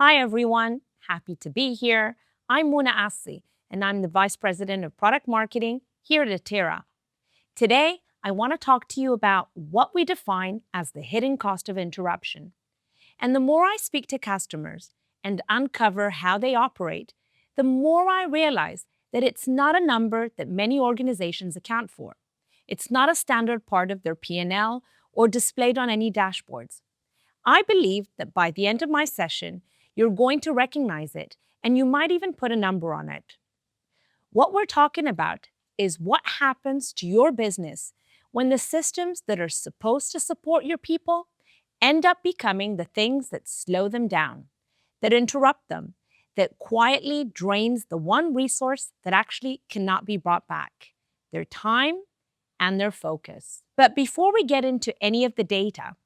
Hi, everyone. Happy to be here. I'm Muna Asli, and I'm the Vice President of Product Marketing here at Atera. Today, I want to talk to you about what we define as the hidden cost of interruption. And the more I speak to customers and uncover how they operate, the more I realize that it's not a number that many organizations account for. It's not a standard part of their P&L or displayed on any dashboards. I believe that by the end of my session, you're going to recognize it, and you might even put a number on it. What we're talking about is what happens to your business when the systems that are supposed to support your people end up becoming the things that slow them down, that interrupt them, that quietly drains the one resource that actually cannot be brought back, their time and their focus. But before we get into any of the data,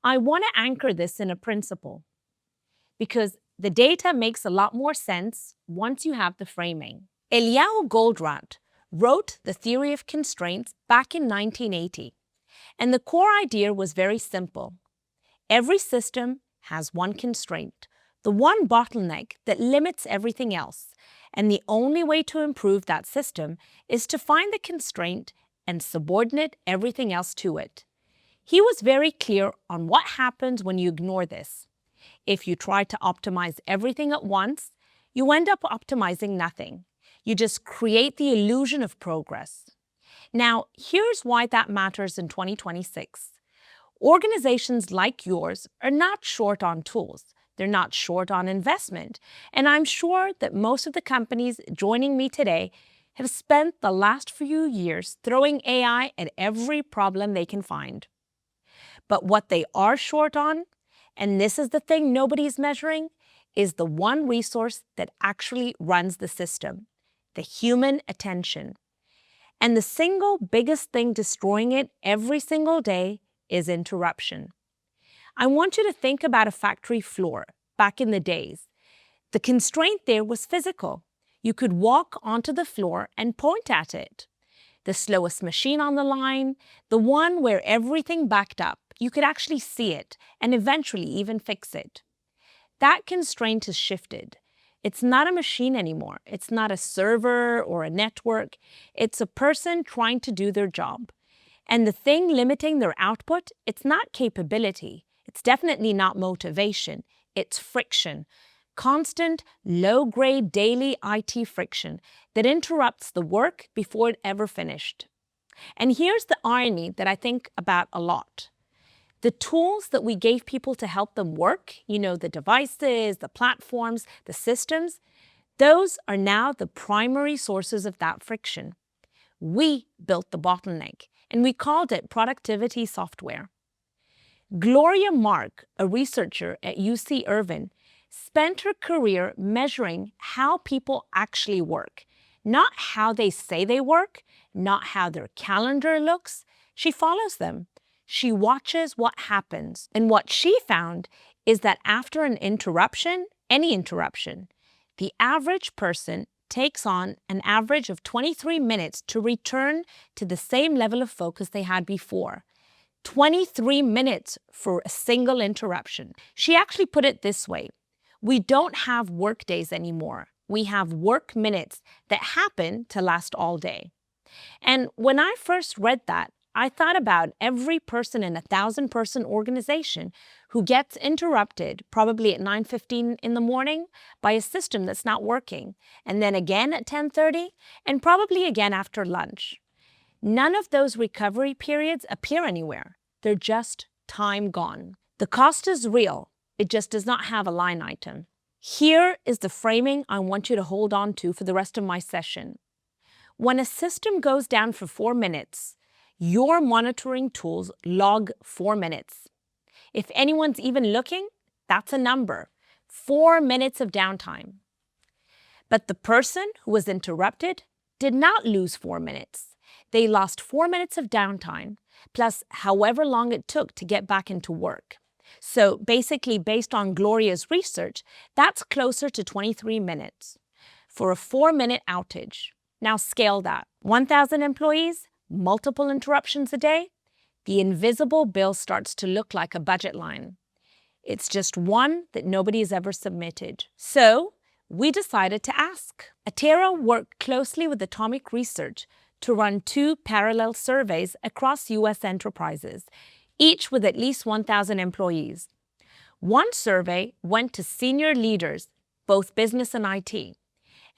I want to anchor this in a principle, because the data makes a lot more sense once you have the framing. Eliyahu Goldratt wrote The Theory of Constraints back in 1980, and the core idea was very simple. Every system has one constraint, the one bottleneck that limits everything else, and the only way to improve that system is to find the constraint and subordinate everything else to it. He was very clear on what happens when you ignore this. If you try to optimize everything at once, you end up optimizing nothing. You just create the illusion of progress. Now, here's why that matters in 2026. Organizations like yours are not short on tools. They're not short on investment. And I'm sure that most of the companies joining me today have spent the last few years throwing AI at every problem they can find. But what they are short on, and this is the thing nobody's measuring, is the one resource that actually runs the system, the human attention. And the single biggest thing destroying it every single day is interruption. I want you to think about a factory floor back in the days. The constraint there was physical. You could walk onto the floor and point at it. The slowest machine on the line, the one where everything backed up, you could actually see it and eventually even fix it. That constraint has shifted. It's not a machine anymore. It's not a server or a network. It's a person trying to do their job. And the thing limiting their output, it's not capability. It's definitely not motivation. It's friction. Constant, low-grade daily IT friction that interrupts the work before it ever finished. And here's the irony that I think about a lot. The tools that we gave people to help them work, the devices, the platforms, the systems, those are now the primary sources of that friction. We built the bottleneck, and we called it productivity software. Gloria Mark, a researcher at UC Irvine, spent her career measuring how people actually work, not how they say they work, not how their calendar looks. She follows them. She watches what happens. And what she found is that after an interruption, any interruption, the average person takes on an average of 23 minutes to return to the same level of focus they had before. 23 minutes for a single interruption. She actually put it this way. We don't have work days anymore. We have work minutes that happen to last all day. And when I first read that, I thought about every person in a 1,000-person organization who gets interrupted, probably at 9:15 in the morning, by a system that's not working, and then again at 10:30, and probably again after lunch. None of those recovery periods appear anywhere. They're just time gone. The cost is real. It just does not have a line item. Here is the framing I want you to hold on to for the rest of my session. When a system goes down for 4 minutes, your monitoring tools log 4 minutes. If anyone's even looking, that's a number. 4 minutes of downtime. But the person who was interrupted did not lose 4 minutes. They lost 4 minutes of downtime, plus however long it took to get back into work. So basically, based on Gloria's research, that's closer to 23 minutes for a 4-minute outage. Now scale that. 1,000 employees, multiple interruptions a day, the invisible bill starts to look like a budget line. It's just one that nobody has ever submitted. So we decided to ask. Atera worked closely with Atomic Research to run 2 parallel surveys across U.S. enterprises, each with at least 1,000 employees. One survey went to senior leaders, both business and IT,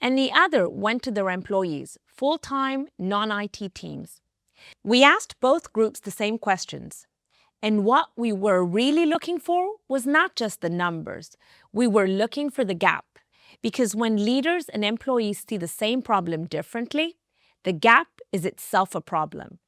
and the other went to their employees, full-time, non-IT teams. We asked both groups the same questions, and what we were really looking for was not just the numbers. We were looking for the gap, because when leaders and employees see the same problem differently, the gap is itself a problem.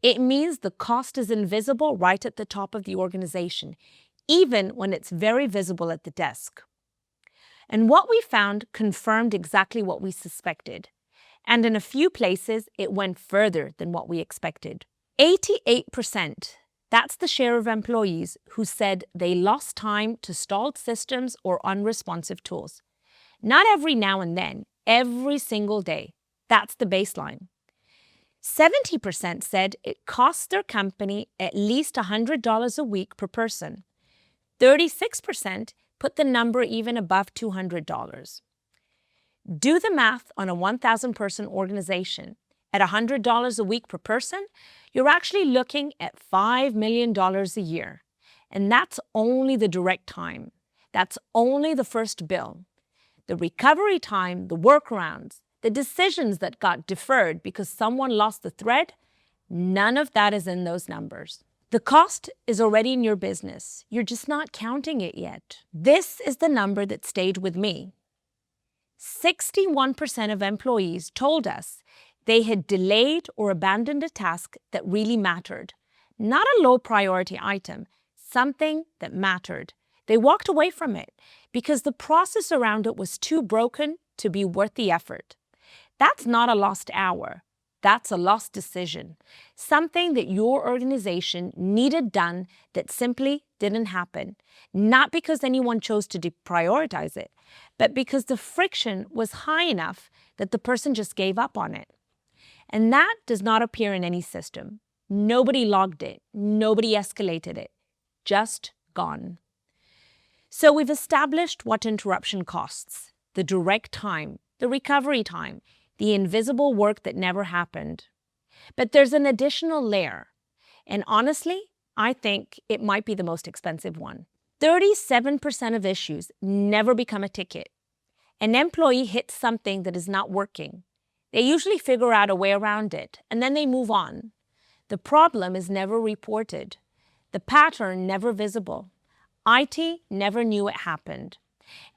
It means the cost is invisible right at the top of the organization, even when it's very visible at the desk. And what we found confirmed exactly what we suspected. And in a few places, it went further than what we expected. 88%, that's the share of employees who said they lost time to stalled systems or unresponsive tools. Not every now and then, every single day. That's the baseline. 70% said it costs their company at least $100 a week per person. 36% put the number even above $200. Do the math on a 1,000-person organization. At $100 a week per person, you're actually looking at $5 million a year. And that's only the direct time. That's only the first bill. The recovery time, the workarounds, the decisions that got deferred because someone lost the thread, none of that is in those numbers. The cost is already in your business. You're just not counting it yet. This is the number that stayed with me. 61% of employees told us they had delayed or abandoned a task that really mattered. Not a low priority item, something that mattered. They walked away from it because the process around it was too broken to be worth the effort. That's not a lost hour. That's a lost decision. Something that your organization needed done that simply didn't happen. Not because anyone chose to deprioritize it, but because the friction was high enough that the person just gave up on it. And that does not appear in any system. Nobody logged it. Nobody escalated it. Just gone. So we've established what interruption costs: the direct time, the recovery time, the invisible work that never happened. But there's an additional layer. And honestly, I think it might be the most expensive one. 37% of issues never become a ticket. An employee hits something that is not working. They usually figure out a way around it, and then they move on. The problem is never reported. The pattern never visible. IT never knew it happened.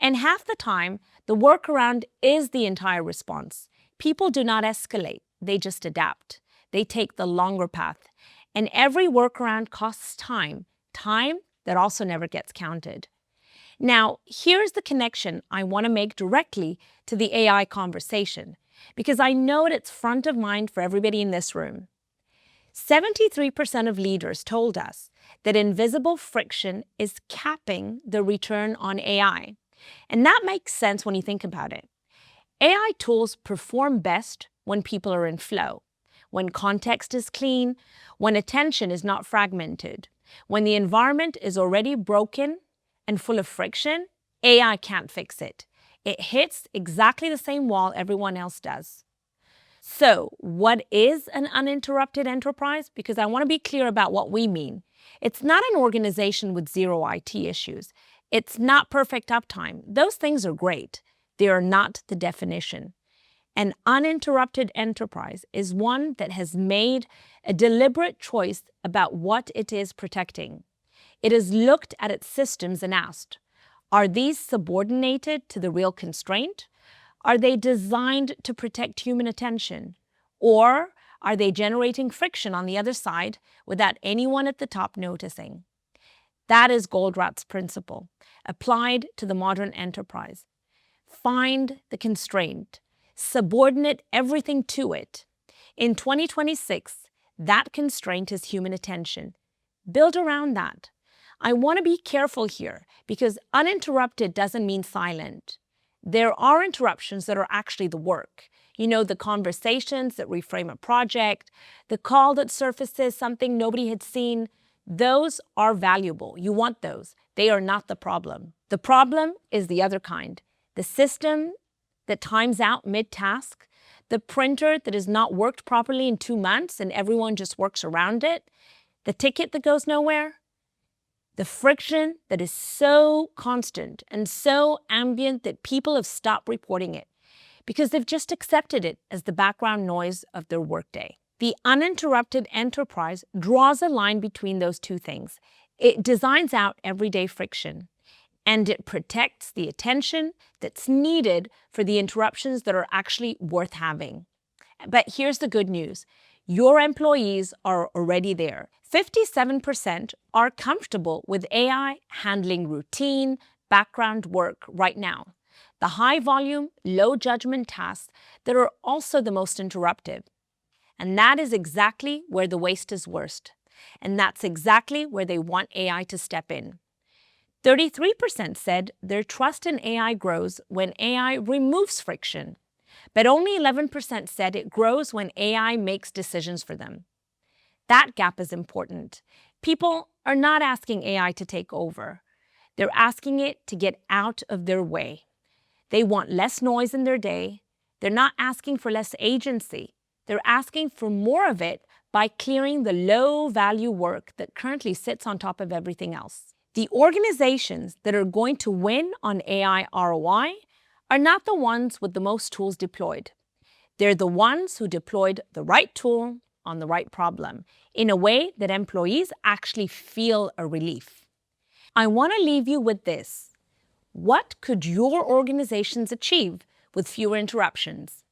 And half the time, the workaround is the entire response. People do not escalate, they just adapt. They take the longer path. And every workaround costs time that also never gets counted. Now, here's the connection I want to make directly to the AI conversation, because I know it's front of mind for everybody in this room. 73% of leaders told us that invisible friction is capping the return on AI. And that makes sense when you think about it. AI tools perform best when people are in flow, when context is clean, when attention is not fragmented. When the environment is already broken and full of friction, AI can't fix it. It hits exactly the same wall everyone else does. So, what is an uninterrupted enterprise? Because I want to be clear about what we mean. It's not an organization with zero IT issues. It's not perfect uptime. Those things are great. They are not the definition. An uninterrupted enterprise is one that has made a deliberate choice about what it is protecting. It has looked at its systems and asked, are these subordinated to the real constraint? Are they designed to protect human attention? Or are they generating friction on the other side without anyone at the top noticing? That is Goldratt's principle, applied to the modern enterprise. Find the constraint. Subordinate everything to it. In 2026, that constraint is human attention. Build around that. I want to be careful here because uninterrupted doesn't mean silent. There are interruptions that are actually the work. You know, the conversations that reframe a project, the call that surfaces something nobody had seen. Those are valuable. You want those. They are not the problem. The problem is the other kind. The system that times out mid-task, the printer that has not worked properly in 2 months and everyone just works around it, the ticket that goes nowhere, the friction that is so constant and so ambient that people have stopped reporting it because they've just accepted it as the background noise of their workday. The uninterrupted enterprise draws a line between those two things. It designs out everyday friction, and it protects the attention that's needed for the interruptions that are actually worth having. But here's the good news. Your employees are already there. 57% are comfortable with AI handling routine, background work right now. The high-volume, low-judgment tasks that are also the most interruptive. And that is exactly where the waste is worst. And that's exactly where they want AI to step in. 33% said their trust in AI grows when AI removes friction, but only 11% said it grows when AI makes decisions for them. That gap is important. People are not asking AI to take over. They're asking it to get out of their way. They want less noise in their day. They're not asking for less agency. They're asking for more of it by clearing the low-value work that currently sits on top of everything else. The organizations that are going to win on AI ROI are not the ones with the most tools deployed. They're the ones who deployed the right tool on the right problem in a way that employees actually feel a relief. I want to leave you with this. What could your organizations achieve with fewer interruptions?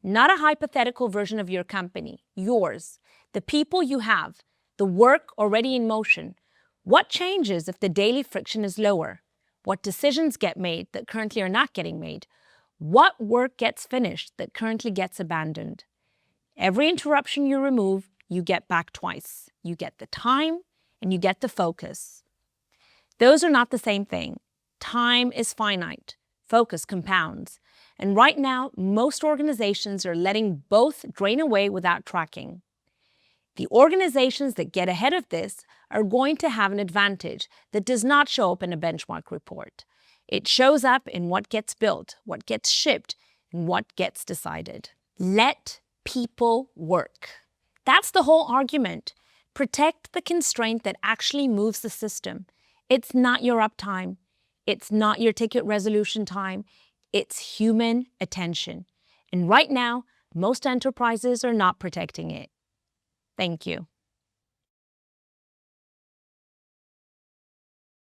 Not a hypothetical version of your company, yours, the people you have, the work already in motion. What changes if the daily friction is lower? What decisions get made that currently are not getting made? What work gets finished that currently gets abandoned? Every interruption you remove, you get back twice. You get the time and you get the focus. Those are not the same thing. Time is finite. Focus compounds. And right now, most organizations are letting both drain away without tracking. The organizations that get ahead of this are going to have an advantage that does not show up in a benchmark report. It shows up in what gets built, what gets shipped, and what gets decided. Let people work. That's the whole argument. Protect the constraint that actually moves the system. It's not your uptime. It's not your ticket resolution time. It's human attention. And right now, most enterprises are not protecting it. Thank you.